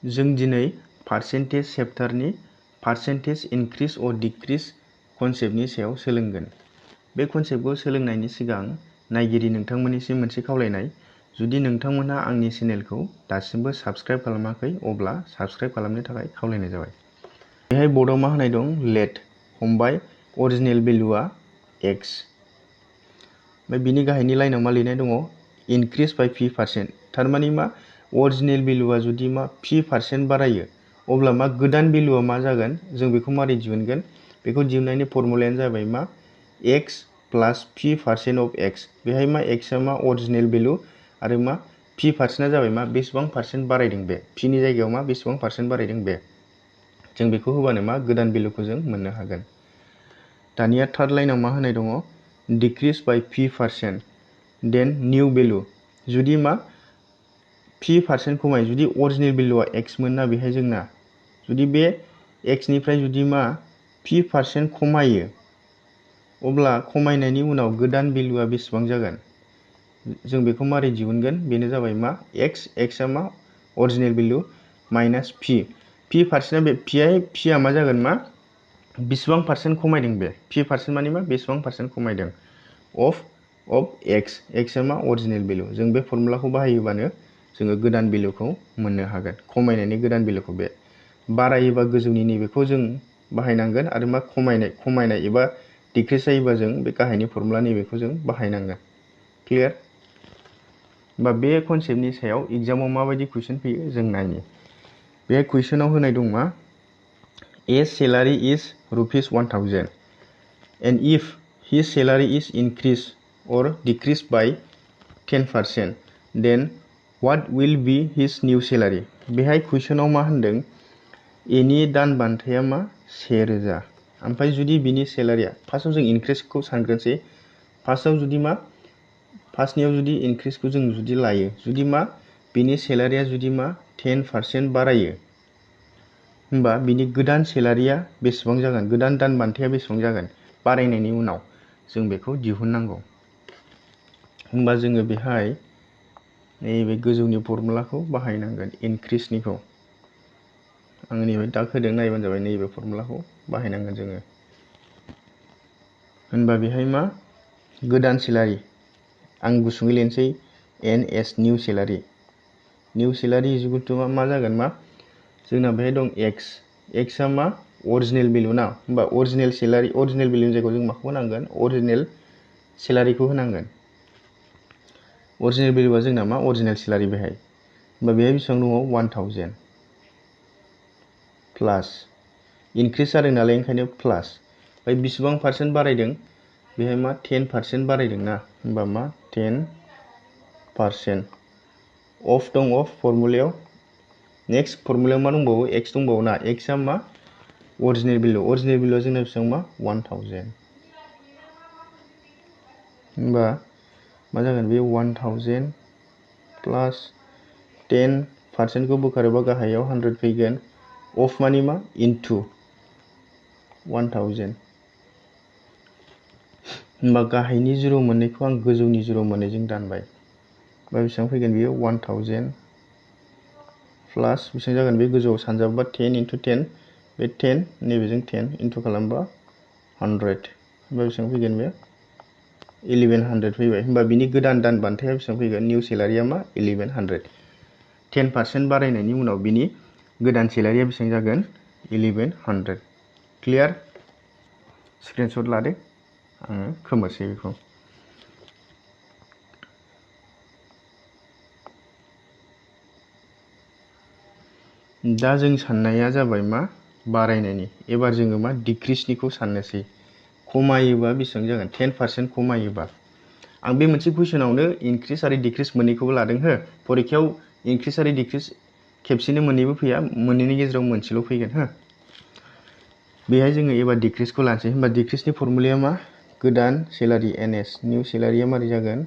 जों दिनै percentage चेप्टारनि percentage increase अर डिक्रिज कनसेप्टनि सायाव सोलोंगोन। बे कनसेप्टखौ सोलोंनायनि सिगां नायगिरि नोंथांमोननिसिम मोनसे खावलायनाय, जुदि नोंथांमोनहा आंनि चेनेलखौ दासिमबो साबस्क्राइब खालामाखै अब्ला साबस्क्राइब खालामनो थाखाय खावलायनाय जाबाय। बेहाय बर्डआव मा होनाय दं? लेट हमबाय अरिजिनेल भेलुआ x। ओमफ्राय बिनि गाहायनि लाइनाव मा लिरनाय दङ? इनक्रिज बाय p%। थारमाने मा? अरिजिनेल भेलुआ जुदि मा p% बारायो अब्ला मा गोदान भेलुआ मा जागोन? जों बेखौ मारै दिहुनगोन? बेखौ दिहुननायनि फर्मुलायानो जाबाय मा? x plus p% of x। बेहाय मा x आ मा अरिजिनेल भेलु आरो मा p%आ जाबाय मा बेसेबां पार्सेन्ट बारायदों बे p नि जायगायाव मा बेसेबां पार्सेन्ट बारायदों बे। जों बेखौ होबानो मा गोदान भेलुखौ जों मोननो हागोन। दानिया थार्ड लाइनाव मा होनाय दङ? डिक्रिज बाय p%। देन निउ भेलु। जुदि मा p% खमायो, जुदि अरिजिनेल भेलुआ x मोन ना बेहाय जोंना, जुदि बे x निफ्राय जुदि मा p% खमायो अब्ला खमायनायनि उनाव गोदान भेलुआ बेसेबां जागोन? जों बेखौ मारै दिहुनगोन? बेनो जाबाय मा x आ मा अरिजिनेल भेलु माइनास p%आ बे p आ मा जागोन? मा बेसेबां पार्सेन्ट खमायदों बे p% माने मा बेसेबां पार्सेन्ट खमायदों अफ x आ मा अरिजिनेल भेलु। जों बे फर्मुलाखौ बाहायोबानो जोङो गोदान भेलुखौ मोननो हागोन। खमायनायनि गोदान भेलुखौ बे बारायोबा गोजौनि नैबेखौ जों बाहायनांगोन आरो मा खमायनाय एबा डिक्रिज जायोबा जों बे गाहायनि फर्मुला नैबेखौ जों बाहायनांगोन। क्लियार? होमबा बे कनसेप्टनि सायाव एग्जामाव माबायदि कुइसन फैयो जों नायनि। बे कुइसनाव होनाय दं मा? A salary is ₹1000 and if his salary is increased or decreased by 10% then what will be his new salary? बेहाय कुइसनाव मा होनदों? A नि दान बान्थाया मा 1000। ओमफ्राय जुदि बिनि सेलारिया फार्स्टआव जों इनक्रिजखौ सानग्रोनोसै। फार्स्टआव जुदि मा फार्स्टनियाव जुदि इनक्रिजखौ जों जुदि लायो, जुदि मा बिनि सेलारिया जुदि मा 10% बारायो होमबा बिनि गोदान सेलारिया बेसेबां जागोन? गोदान दान बान्थाया बेसेबां जागोन? बारायनायनि उनाव जों बेखौ दिहुननांगौ। होमबा जोङो बेहाय नैबे गोजौनि फर्मुलाखौ बाहायनांगोन इनक्रिजनिखौ। आं नैबे दाग होदों, नायबानो जाबाय नैबे फर्मुलाखौ बाहायनांगोन जोङो। होनबा बेहाय मा गोदान सेलारि, आं गुसुङै लिरनोसै NS निउ सेलारि। निउ सेलारि इजिकुल टु मा जागोन? मा जोंना बेहाय दं x आ मा अरिजिनेल भेलु ना, होमबा अरिजिनेल सेलारि अरिजिनेल भेलुनि जायगायाव जों माखौ होनांगोन? अरिजिनेल सेलारिखौ होनांगोन। अरिजिनेल भेलुआ जोंना मा अरिजिनेल सेलारि बेहाय। होमबा बेहाय बेसेबां दङ? 1000 प्लास इनक्रिज जादों नालाय ओंखायनो प्लास। ओमफ्राय बेसेबां पार्सेन्ट बारायदों? बेहाय मा 10% बारायदों ना, होमबा मा 10% अफ दं अफ फर्मुलायाव। नेक्स्ट फर्मुलायाव मा दंबावो? x दंबावो ना, x आ मा अरिजिनेल भेलुआ जोंना बेसेबां? मा 1000। होमबा मा जागोन? बे 1000 प्लास 10% खौ बोखारोबा गाहायाव 100 फैगोन। अफ मानि मा इनटु 1000। होमबा गाहायनि 0 मोननैखौ आं गोजौनि 0 मोननैजों दानबाय। होमबा बेसेबां फैगोन बेयो? 1000 प्लास बेसेबां जागोन? बे गोजौआव सानजाबोबा 10 × 10, बे 10 नैबेजों 10 इनटु खालामबा 100। होमबा बेसेबां फैगोन? बे 1100 फैबाय। होमबा बिनि गोदान दान बान्थाया बेसेबां फैगोन? निउ सेलारिया मा 1100। 10% बारायनायनि उनाव बिनि गोदान सेलारिया बेसेबां जागोन? 1100। क्लियार? स्क्रिनशट लादो, आङो खोमोरसै बेखौ। दा जों साननाया जाबाय मा बारायनायनि। एबार जोङो मा डिक्रिजनिखौ साननोसै। खमायोबा बेसेबां जागोन? 10% खमायोबा। आं बे मोनसे कुइसनावनो इनक्रिज आरो डिक्रिज मोननैखौबो लादों हो। फरिखायाव इनक्रिज आरो डिक्रिज खेबसेनो मोननैबो फैया, मोननैनि गेजेराव मोनसेल' फैगोन हो। बेहाय जोङो एबार डिक्रिजखौ लानोसै। होमबा डिक्रिजनि फर्मुलाया मा? गोदान सेलारि NS निउ सेलारिया मारै जागोन?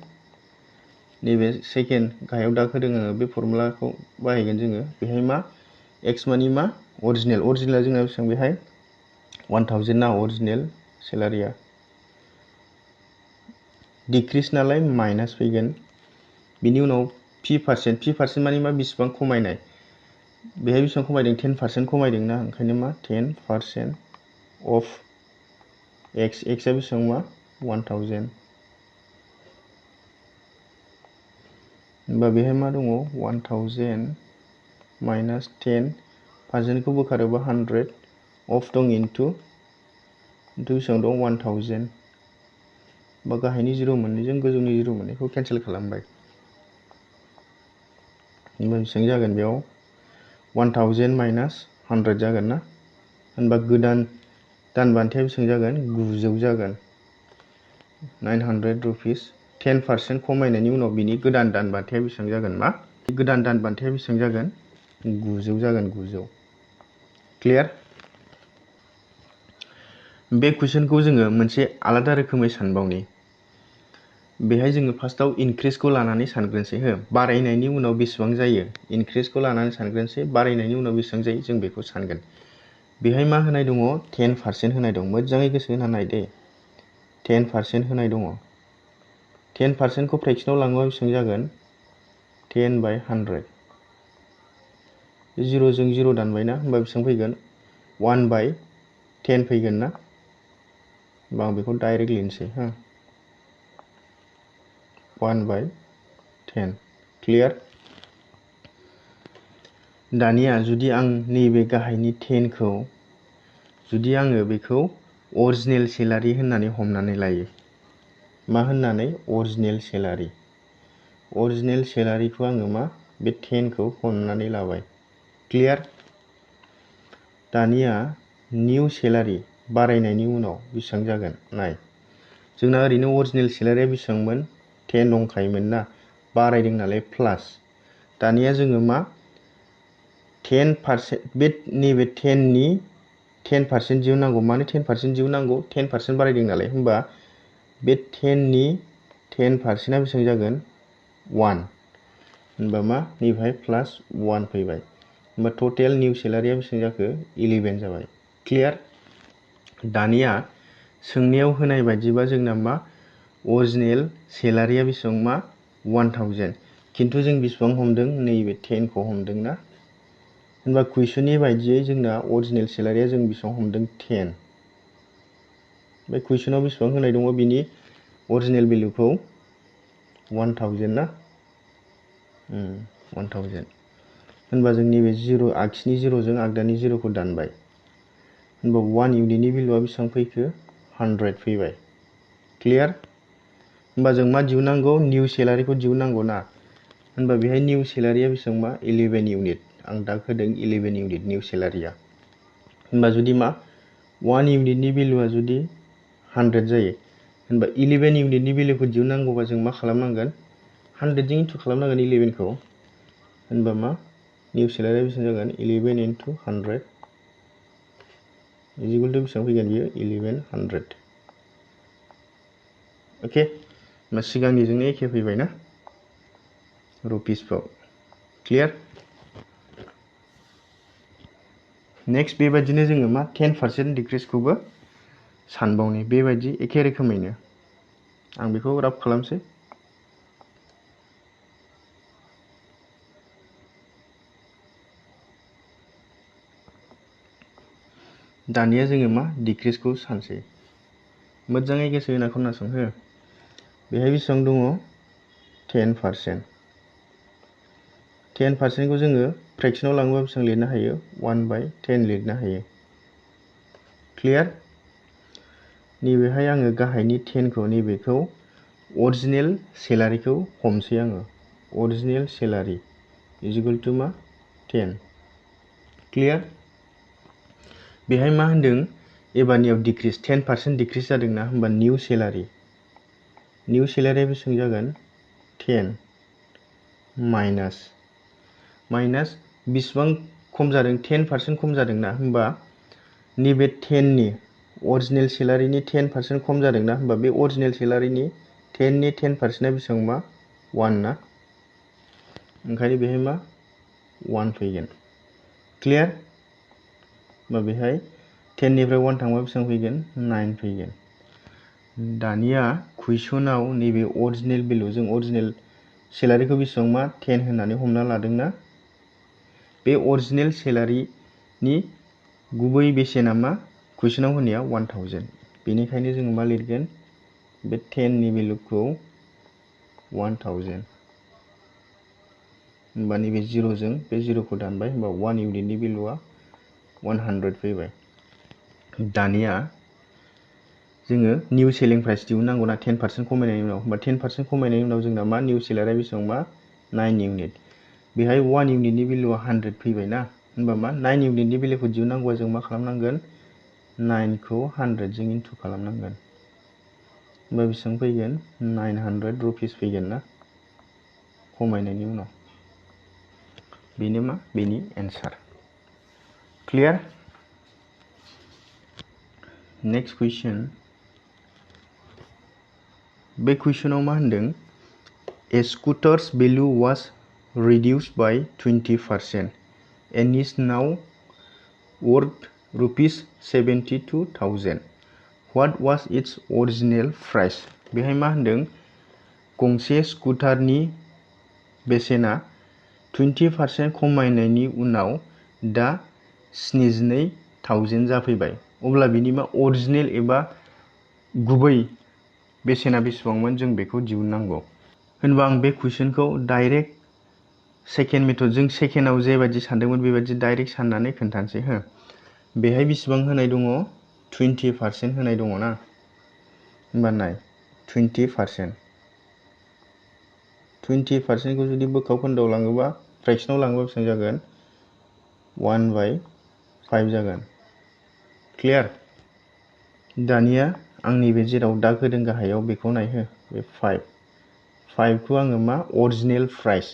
नैबे सेकेन्ड गाहायाव दाग होदों आङो, बे फर्मुलाखौ बाहायगोन जोङो। बेहाय मा x मानि मा अरिजिनेला जोंना बेसेबां? बेहाय 1000 ना अरिजिनेल सेलारिया। डिक्रिज नालाय माइनास फैगोन। बिनि उनाव p% मानि मा बेसेबां खमायनाय? बेहाय बेसेबां खमायदों 10% खमायदों ना ओंखायनो मा 10% अफ x आ बेसेबां मा 1000 होमबा बेहाय मा दङ 1000 माइनास 10% खौ बोखारोबा 100 अफ दं इनटु बेसेबां दं 1000 बा गाहायनि 0 मोननैजों गोजौनि 0 मोननैखौ केन्सेल खालामबाय होमबा बेसेबां जागोन बेयाव 1000 माइनास 100 जागोन ना होनबा गोदान दानबान्थाया बेसेबां जागोन 900 जागोन 900 रुपिस 10% खमायनायनि उनाव बिनि गोदान दानबान्थाया बेसेबां जागोन मा गोदान दानबान्थाया बेसेबां जागोन 900 जागोन 900 क्लियार बे कुइसनखौ जोङो मोनसे आलादा रोखोमै सानबावनि बेहाय जोङो फार्स्टआव इनक्रिजखौ लानानै सानग्रोनोसै हो बारायनायनि उनाव बेसेबां जायो इनक्रिजखौ लानानै सानग्रोनोसै बारायनायनि उनाव बेसेबां जायो जों बेखौ सानगोन बेहाय मा होनाय दङ 10% होनाय दं मोजाङै गोसो होना नाय दे 10% होनाय दङ 10% खौ फ्रेक्सनाव लाङोबा बेसेबां जागोन 10/100 0 जों 0 दानबायना होमबा बेसेबां फैगोन 1/10 फैगोन ना होमबा आं बेखौ डाइरेक्ट लिरनोसै हो 1/10 क्लियार दानिया जुदि आं नैबे गाहायनि 10 खौ जुदि आङो बेखौ अरिजिनेल सेलारि होननानै हमनानै लायो मा होननानै अरिजिनेल सेलारिखौ आङो मा बे 10 खौ हमनानै लाबाय क्लियार दानिया निउ सेलारि बारायनायनि उनाव बेसेबां जागोन नाय जोंना ओरैनो अरिजिनेल सेलारिया बेसेबांमोन 10 दंखायोमोन ना बारायदों नालाय प्लास दानिया जोङो मा 10% बे नैबे 10 नि 10% दिहुननांगौ मानो 10% दिहुननांगौ 10% बारायदों नालाय होमबा बे 10 नि 10% आ बेसेबां जागोन 1 होनबा मा नैबेहाय प्लास 1 फैबाय होमबा टटेल निउ सेलारिया बेसेबां जाखो 11 जाबाय क्लियार दानिया सोंनायाव होनाय बायदिबा जोंना मा अरिजिनेल सेलारिया बेसेबां मा 1000 खिन्थु जों बेसेबां हमदों नैबे 10 खौ हमदों ना होनबा कुइसननि बायदियै जोंना अरिजिनेल सेलारिया जों बेसेबां हमदों 10 बे कुइसनाव बेसेबां होनाय दङ बिनि अरिजिनेल भेल्युखौ 1000 ना 1000 होनबा जों नैबे 0 आगसिनि 0 जों आगदानि 0 खौ दानबाय होनबा 1 इउनिटनि भेल्युआ बेसेबां फैखो 100 फैबाय क्लियार होनबा जों मा दिहुननांगौ निउ सेलारिखौ दिहुननांगौ ना होनबा बेहाय निउ सेलारिया बेसेबां मा 11 इउनिट आं दा होदों 11 इउनिट निउ सेलारिया होनबा जुदि मा 1 इउनिटनि भेल्युआ जुदि 100 जायो होनबा 11 इउनिटनि भेल्युखौ दिहुननांगौबा जों मा खालामनांगोन 100 जों इन्टु खालामनांगोन 11 खौ होनबा मा निउ सेलारिया बेसेबां जागोन 11 इन्टु 100 इजिकुल टु बेसेबां फैगोन बियो 1100 अके होनबा सिगांनिजोंनो एखे फैबाय ना रुपिसफ्राव क्लियार नेक्स्ट बेबायदिनो जोङो मा 10% डिक्रिसखौबो सानबावनि बेबायदि एखे रोखोमैनो आं बेखौ राफ खालामसै दानिया जोङो मा डिक्रिसखौ सानसै मोजाङै गोसो होना खोनासं हो बेहाय बेसेबां दङ 10% 10% खौ जोङो फ्रेक्सनाव लाङोबा बेसेबां लिरनो हायो 1/10 लिरनो हायो क्लियार नैबेहाय आङो गाहायनि 10 खौ नैबेखौ अरिजिनेल सेलारिखौ हमसै आङो अरिजिनेल सेलारि इजिकुल टु मा 10 क्लियार बेहाय मा होनदों एबारनियाव डिक्रिस 10% डिक्रिस जादोंना होमबा निउ सेलारिया बेसेबां जागोन 10 माइनास बेसेबां खम जादों 10% खम जादोंना होमबा नैबे 10 नि अरिजिनेल सेलारिनि 10% खम जादोंना होमबा बे अरिजिनेल सेलारिनि 10 नि 10% आ बेसेबां मा 1 ना ओंखायनो बेहाय मा 1 फैगोन क्लियार होमबा बेहाय 10 निफ्राय 1 थांबा बेसेबां फैगोन 9 फैगोन दानिया कुइसनाव नैबे अरिजिनेल भेल्यु जों अरिजिनेल सेलारिखौ बेसेबां मा 10 होननानै हमना लादोंना बे अरिजिनेल सेलारिनि गुबै बेसेना मा कुइसनाव होनाया 1000 बेनिखायनो जोङो मा लिरगोन बे 10 नि भेलुखौ 1000 होमबा नैबे 0 जों बे 0 खौ दानबाय होमबा 1 इउनिटनि भेलुआ 100 फैबाय। दानिया जोङो निउ सेलिं प्राइस दिहुननांगौ ना 10% खमायनायनि उनाव होमबा 10% खमायनायनि उनाव जोंना मा निउ सेलारिया बेसेबां मा 9 इउनिट बेहाय 1 इउनिटनि भेलुआ 100 फैबाय ना होमबा मा 9 इउनिटनि भेलुखौ दिहुननांगौआ जों मा खालामनांगोन 9 खौ 100 जों इनटु खालामनांगोन होमबा बेसेबां फैगोन 900 रुपिस फैगोन ना खमायनायनि उनाव बेनो मा बेनि एन्सार क्लियार। नेक्स्ट कुइसन बे कुइसनाव मा होनदों a scooter's value was reduced by 20% and is now worth rupees 72,000. What was its original price? बेहाय मा होनदों गंसे स्कुटारनि बेसेना 20% खमायनायनि उनाव दा 72,000 जाफैबाय अब्ला बिनि मा अरिजिनेल एबा गुबै बेसेना बेसेबांमोन जों बेखौ दिहुननांगौ होनबा आं बे कुइसनखौ डाइरेक्ट सेकेन्ड मेथड जों सेकेन्डआव जेबायदि सानदोंमोन बेबायदि डाइरेक्ट साननानै खोन्थानोसै हो बेहाय बेसेबां होनाय दङ 20% होनाय दङ ना होमबा नाय 20% खौ जुदि बोखाव खोन्दोआव लाङोबा फ्रेक्सनाव लाङोबा बेसेबां जागोन 1/5 जागोन क्लियार। दानिया आंनि बे जेराव दाग होदों गाहायाव बेखौ नायहो बे 5 खौ आङो मा अरिजिनेल प्राइस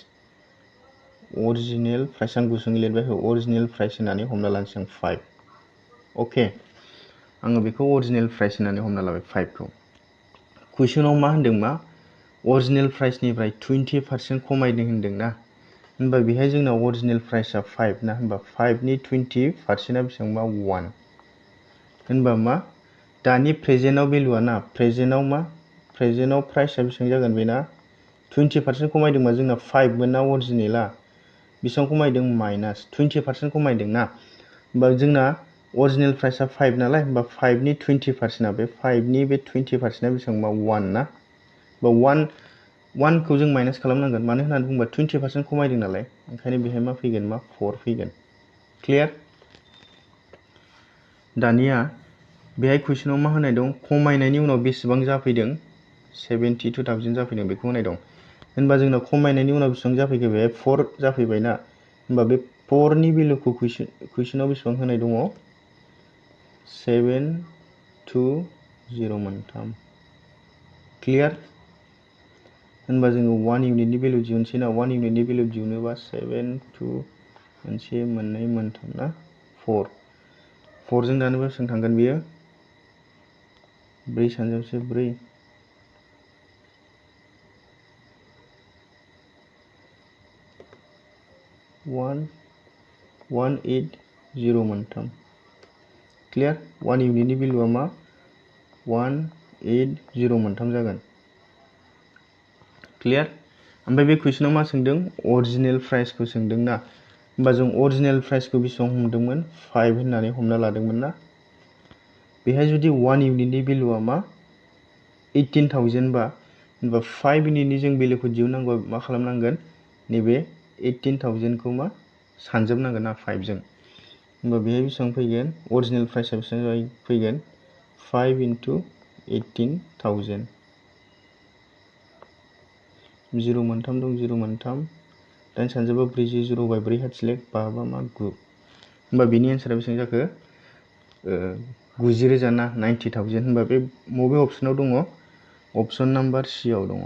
आं गुसुङै लिरबाय हो अरिजिनेल प्राइस होननानै हमना लानोसै आं 5 अके आङो बेखौ अरिजिनेल प्राइस होननानै हमना लाबाय 5 खौ कुइसनाव मा होनदों मा अरिजिनेल प्राइसनिफ्राय 20% खमायदों होनदों ना होनबा बेहाय जोंना अरिजिनेल प्राइसआ 5 ना होनबा 5 नि 20%आ बेसेबांबा 1 होनबा मा दानि प्रेजेन्टआव भेलुआ ना प्रेजेन्टआव प्राइसआ बेसेबां जागोन बेना 20% खमायदोंबा जोंना 5 मोन ना अरिजिनेला बेसेबां खमायदों माइनास 20% खमायदों ना होमबा जोंना अरिजिनेल प्राइसआ 5 नालाय होमबा 5 नि 20%आ बे 5 नि बे 20%आ बेसेबांबा 1 ना बा 1 खौ जों माइनास खालामनांगोन मानो होननानै बुंबा 20% खमायदों नालाय ओंखायनो बेहाय मा फैगोन मा 4 फैगोन क्लियार। दानिया बेहाय कुइसनाव मा होनाय दं खमायनायनि उनाव बेसेबां जाफैदों 72,000 जाफैदों बेखौ होनाय दं होनबा जोंना खमायनायनि उनाव बेसेबां जाफैखो बेहाय 4 जाफैबाय ना होनबा बे 4 नि भेलुखौ कुइसनाव बेसेबां होनाय दङ 7203 क्लियार होनबा जोङो 1 इउनिटनि भेलु दिहुनसै ना 1 इउनिटनि भेलु दिहुनोबा 72 मोनसे मोननै मोनथाम ना 4 जों दानोबा बेसेबां थांगोन बियो 4 सानजाबसे 4 1803 क्लियार 1 इउनिटनि भेलुआ मा 1803 जागोन क्लियार। ओमफ्राय बे कुइसनाव मा सोंदों अरिजिनेल प्राइसखौ सोंदों ना होमबा जों अरिजिनेल प्राइसखौ बेसेबां हमदोंमोन 5 होननानै हमना लादोंमोन ना बेहाय जुदि 1 इउनिटनि भेलुआ मा 18,000 बा होनबा 5 इउनिटनि जों भेलुखौ दिहुननांगौ मा खालामनांगोन नैबे 18,000 खौ मा सानजोबनांगोन ना 5 जों होनबा बेहाय बेसेबां फैगोन अरिजिनेल प्राइसआ बेसेबां फैगोन 5 × 18,000 0 मोनथाम दं 0 मोनथाम 8 सानजाबा 40 0 बाय 4 हाथिलेख 5 बा मा 9 होनबा बेनि एन्सारा बेसेबां जाखो 90,000 ना 90,000 होनबा बे बबे अपसनाव दङ अपसन नाम्बार सि आव दङ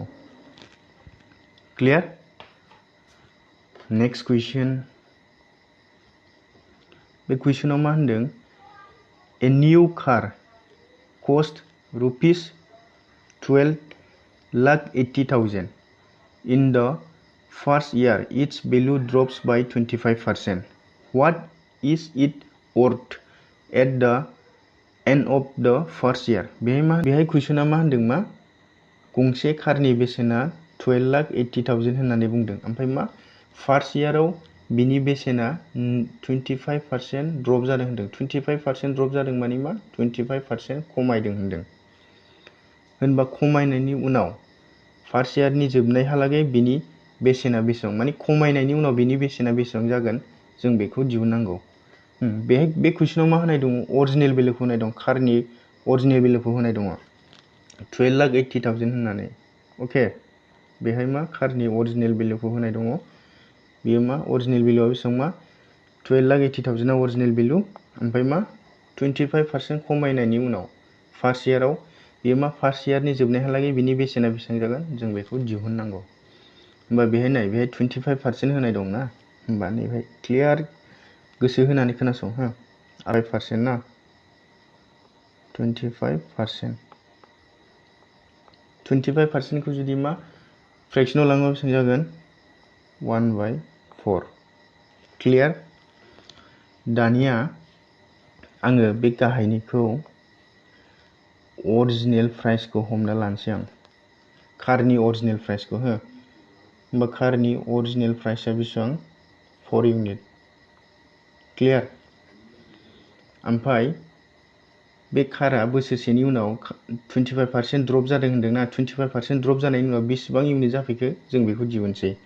क्लियार। नेक्स्ट कुइसन बे कुइसनाव मा होनदों ए निउ कार कस्ट rupees 12,80,000 in the first year its value drops by 25%. What is it worth at the end of the first year? बेहाय कुइसना मा होनदों मा गंसे कारनि बेसेना 12,80,000 होननानै बुंदों ओमफ्राय मा फार्स्ट इयाराव बिनि बेसेना 25% ड्रप जादों होनदों। 25% ड्रप जादों माने मा 25% खमायदों होनदों। होनबा खमायनायनि उनाव फार्स्ट इयारनि जोबनायहालागै बिनि बेसेना बेसेबां, माने खमायनायनि उनाव बिनि बेसेना बेसेबां जागोन जों बेखौ दिहुननांगौ। बे कुइसनाव मा होनाय दङ, अरिजिनेल भेलुखौ होनाय दं, कारनि अरिजिनेल भेलुखौ होनाय दङ 12,80,000 होननानै। अके, बेहाय मा कारनि अरिजिनेल भेलुखौ होनाय दङ। बेयो मा अरिजिनेल भेलुआ बेसेबां, मा 12,80,000 अरिजिनेल भेलु, ओमफ्राय मा 25% खमायनायनि उनाव फार्स्ट इयाराव बेयो मा फार्स्ट इयारनि जोबनायहालागै बिनि बेसेना बेसेबां जागोन जों बेखौ दिहुननांगौ। होमबा बेहाय नाय, बेहाय 25% होनाय दं ना, होमबा नैबेहाय क्लियार गोसो होनानै खोनासं हो। 2.5% ना, 25%। 25%खौ जुदि मा फ्रेक्सनाव लाङोबा बेसेबां जागोन 1/4। क्लियार? दानिया आङो बे गाहायनिखौ अरिजिनेल प्राइसखौ हमना लानोसै आं, कारनि अरिजिनेल प्राइसखौ हो। होमबा कारनि अरिजिनेल प्राइसआ बेसेबां 4 इउनिट। क्लियार? ओमफ्राय बे कारा बोसोरसेनि उनाव 25% ड्रप जादों होन्दोंना, 25% ड्रप जानायनि उनाव बेसेबां इउनिट जाफैखो जों बेखौ दिहुनसै।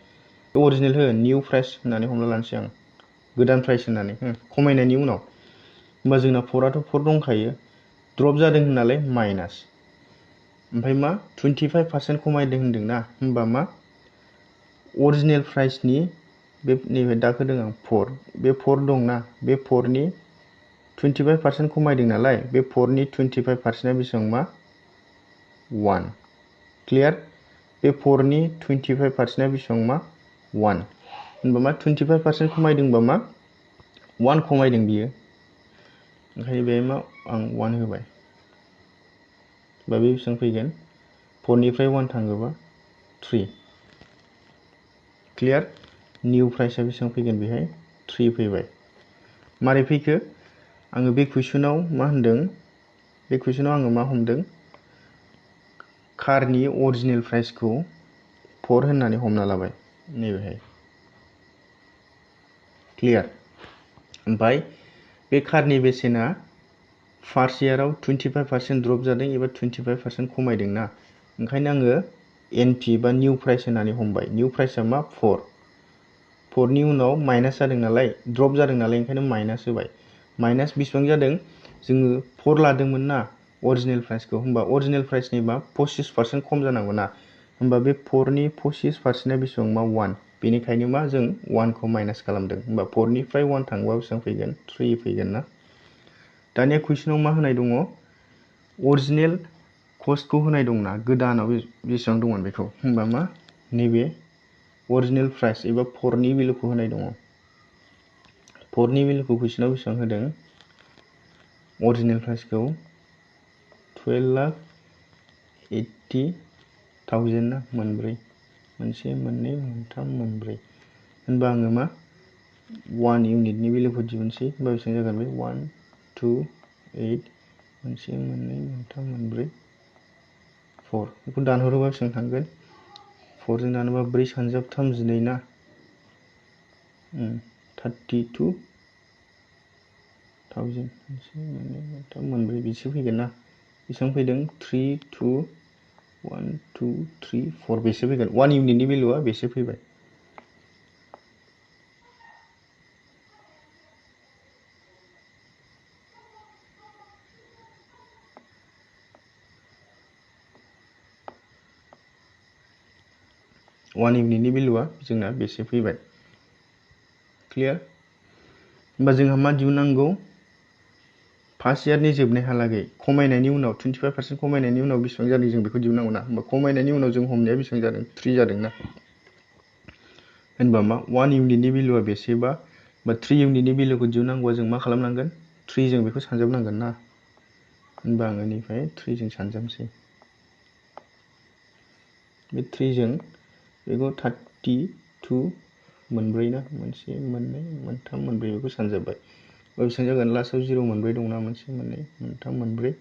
अरिजिनेल हो, निउ प्राइस होननानै हमना लानोसै आं, गोदान प्राइस होननानै हो, खमायनायनि उनाव। होमबा जोंना 4आथ' 4 दंखायो, ड्रप जादों होननानै माइनास, ओमफ्राय मा 25% खमायदों होन्दोंना, होमबा मा अरिजिनेल प्राइसनि बे नैबे दाग होदों आं 4, बे 4 दंना, बे 4नि 25% खमायदों नालाय, बे 4नि 25%आ बेसेबां, मा 1। क्लियार? बे 4नि 25%आ बेसेबां, मा 1। होनबा मा 25% खमायदोंबा मा 1 खमायदों बियो, ओंखायनो बेहाय मा आं 1 होबाय। होमबा बे बेसेबां फैगोन, 4निफ्राय 1 थाङोबा 3। क्लियार? निउ प्राइसआ बेसेबां फैगोन, बेहाय 3 फैबाय। मारै फैखो, आङो बे कुइसनाव मा होनदों, बे कुइसनाव आङो मा हमदों, कारनि अरिजिनेल प्राइसखौ 4 होननानै हमना लाबाय नैबेहाय। क्लियार? ओमफ्राय बे कारनि बेसेना फार्स्ट इयाराव 25% ड्रप जादों एबा 25% खमायदों ना, ओंखायनो आङो एनपि बा निउ प्राइस होननानै हमबाय। निउ प्राइसआ मा 4, 4नि उनाव माइनास जादों नालाय, ड्रप जादों नालाय, ओंखायनो माइनास होबाय। माइनास बेसेबां जादों, जोङो 4 लादोंमोन ना अरिजिनेल प्राइसखौ, होमबा अरिजिनेल प्राइसनि मा 25% खम जानांगौ ना, होमबा बे 4नि 25%आ बेसेबां, मा 1। बेनिखायनो मा जों 1खौ माइनास खालामदों। होमबा 4निफ्राय 1 थाङोबा बेसेबां फैगोन, 3 फैगोन ना। दानिया कुइसनाव मा होनाय दङ, अरिजिनेल कस्टखौ होनाय दंना, गोदानाव बेसेबां दंमोन बेखौ, होमबा मा नैबे अरिजिनेल प्राइस एबा 4नि भेलुखौ होनाय दङ। 4नि भेलुखौ कुइसनाव बेसेबां होदों, अरिजिनेल प्राइसखौ 12,80,000 ना, मोनब्रै, मोनसे मोननै मोनथाम मोनब्रै। होनबा आङो मा 1 इउनिटनि भेलुखौ दिहुनसै, होनबा बेसेबां जागोन, बे 1 2 8 मोनसे मोननै मोनथाम मोनब्रै 4। बेखौ दानहरोबा बेसेबां थांगोन, 4 जों दानोबा 4 सानजाब 3 12 ना, 32,000 मोनसे मोननै मोनथाम मोनब्रै बिसो फैगोन ना। बेसेबां फैदों, 3 2 1 2 3 4 बेसो फैगोन, 1 इउनिटनि भेलुआ बेसो फैबाय। वान इउनिटनि भेलुआ जोंना बेसे फैबाय। क्लियार? होमबा जोंहा मा दिहुननांगौ, फार्स्ट इयारनि जोबनायहालागै खमायनायनि उनाव 25% खमायनायनि उनाव बेसेबां जादों जों बेखौ दिहुननांगौ ना। होमबा खमायनायनि उनाव जों हमनाया बेसेबां जादों, 3 जादों ना। होनबा मा 1 इउनिटनि भेलुआ बेसेबा, बा 3 इउनिटनि भेलुखौ दिहुननांगौआ जों मा खालामनांगोन, 3 जों बेखौ सानजाबनांगोन ना। होनबा आङो बेनिफ्राय 3 जों सानजाबसै, बे 3 जों बेखौ 32 मोनब्रै ना, मोनसे मोननै मोनथाम मोनब्रै बेखौ सानजाबबाय। बेसेबां जागोन, लास्टआव 0 मोनब्रै दंना, मोनसे मोननै मोनथाम मोनब्रै,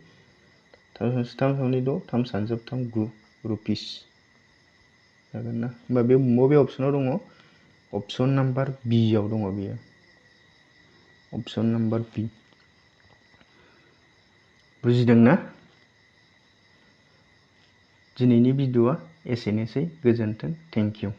3 3 6 3 सानजाब 3 9 रुपिस जागोन ना। होमबा बे बबे अपसनाव दङ, अपसन नाम्बार बि आव दङ बेयो। अपसन नाम्बार बि। बुजिदोंना? दिनैनि भिडिअ'आ एसेनोसै। गोजोन्थों। Thank you.